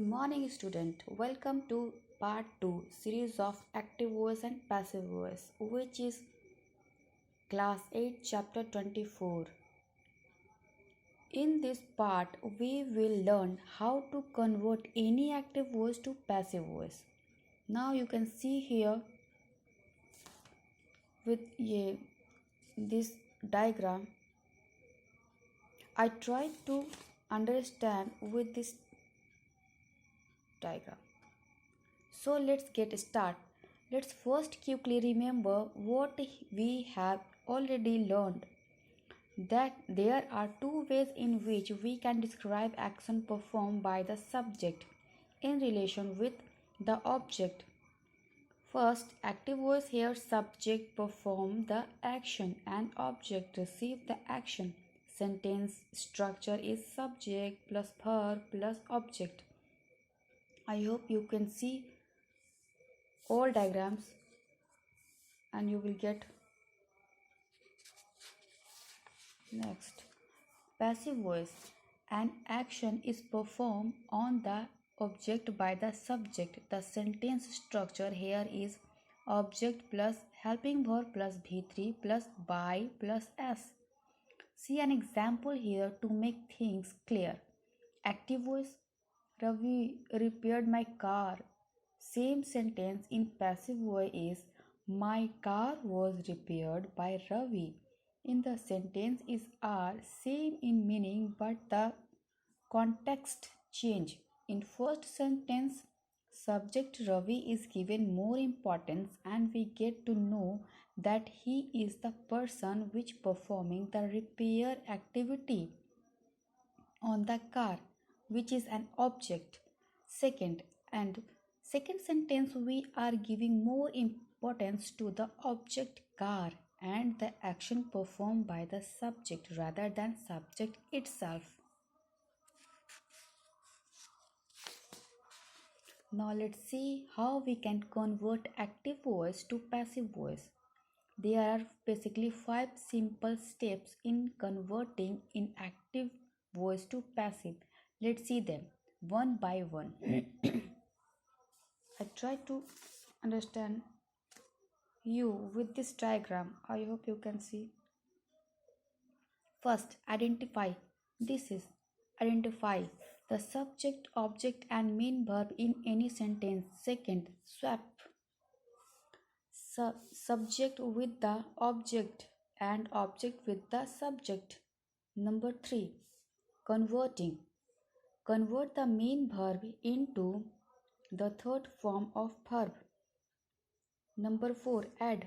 morning, student. Welcome to part 2 series of active voice and passive voice, which is class 8 chapter 24. In this part, we will learn how to convert any active voice to passive voice. Now you can see here with this diagram. I tried to understand with this diagram. So let's get started. Let's first quickly remember what we have already learned, that there are two ways in which we can describe action performed by the subject in relation with the object. First, active voice, here subject perform the action and object receive the action. Sentence structure is subject plus verb plus object. I hope you can see all diagrams and you will get. Next, passive voice. An action is performed on the object by the subject. The sentence structure here is object plus helping verb plus V3 plus by plus S. See an example here to make things clear. Active voice, Ravi repaired my car. Same sentence in passive voice is my car was repaired by Ravi. In the sentence is are same in meaning but the context change. In first sentence, subject Ravi is given more importance and we get to know that he is the person which performing the repair activity on the car, which is an object. Second, and second sentence we are giving more importance to the object car and the action performed by the subject rather than subject itself. Now let's see how we can convert active voice to passive voice. There are basically 5 simple steps in converting inactive voice to passive. Let's see them one by one. I try to understand you with this diagram. I hope you can see. First, identify. This is identify the subject, object, and main verb in any sentence. Second, swap subject with the object and object with the subject. Number 3, converting. Convert the main verb into the third form of verb. Number 4, add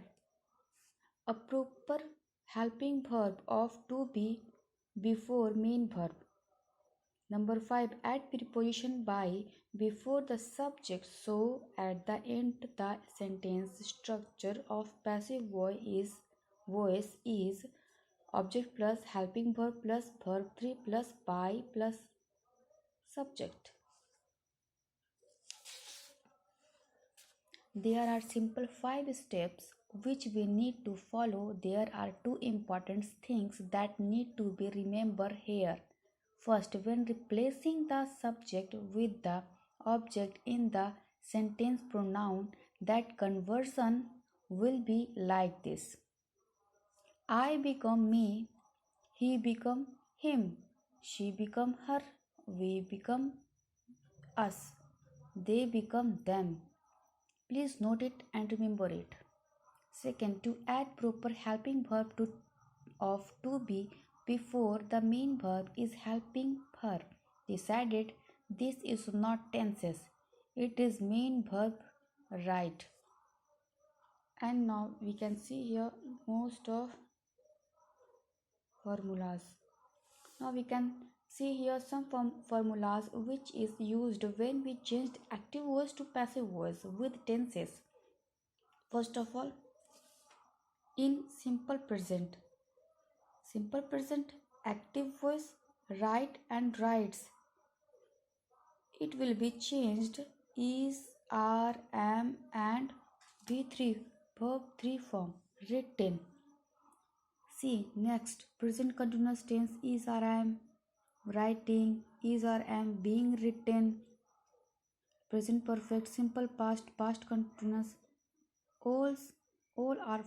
a proper helping verb of to be before main verb. Number 5, add preposition by before the subject so at the end the sentence structure of passive voice is object plus helping verb plus verb 3 plus by plus subject. There are simple 5 steps which we need to follow. There are 2 important things that need to be remembered here. First, when replacing the subject with the object in the sentence pronoun, that conversion will be like this. I become me, he become him, she become her, we become us, they become them. Please note it and remember it. Second, to add proper helping verb of to be before the main verb is helping verb. Decided this is not tenses. It is main verb right. And now we can see here most of formulas. Now we can see here some formulas which is used when we changed active voice to passive voice with tenses. First of all, in simple present, active voice write and writes, it will be changed is, are, am and v3 verb 3 form written. See next, present continuous tense is, are, am writing, is, are, am being written. present perfect, simple past, past continuous. All, all our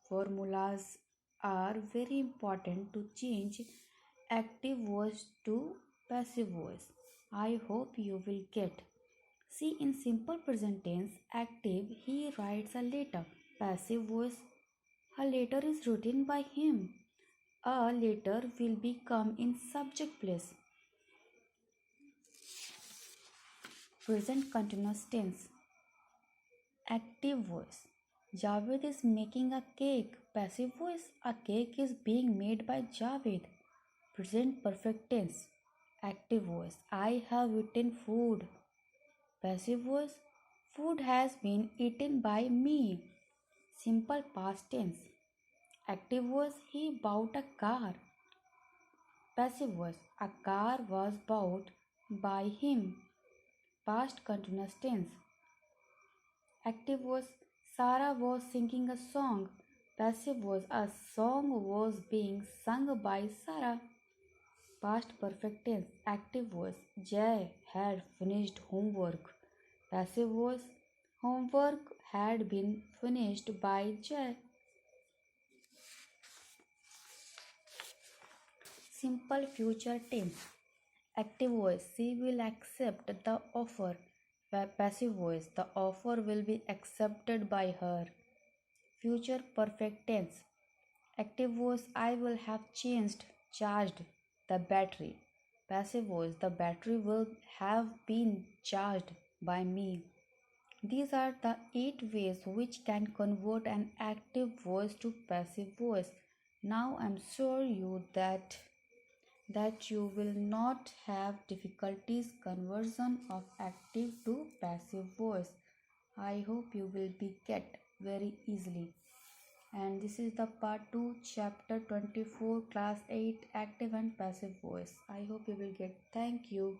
formulas are very important to change active voice to passive voice. I hope you will get. See, in simple present tense, active, he writes a letter. Passive voice, a letter is written by him. A letter will become in subject place. Present continuous tense. Active voice. Javed is making a cake. Passive voice. A cake is being made by Javed. Present perfect tense. Active voice. I have eaten food. Passive voice. Food has been eaten by me. Simple past tense. Active voice. He bought a car. Passive voice. A car was bought by him. Past continuous tense. Active voice. Sarah was singing a song. Passive voice. A song was being sung by Sarah. Past perfect tense. Active voice. Jay had finished homework. Passive voice. Homework had been finished by Jay. Simple future tense. Active voice. She will accept the offer. Passive voice. The offer will be accepted by her. Future perfect tense. Active voice. I will have charged the battery. Passive voice. The battery will have been charged by me. These are the 8 ways which can convert an active voice to passive voice. Now I'm sure you that you will not have difficulties conversion of active to passive voice. I hope you will be get very easily. And this is the part 2 chapter 24 class 8 active and passive voice. I hope you will get. Thank you.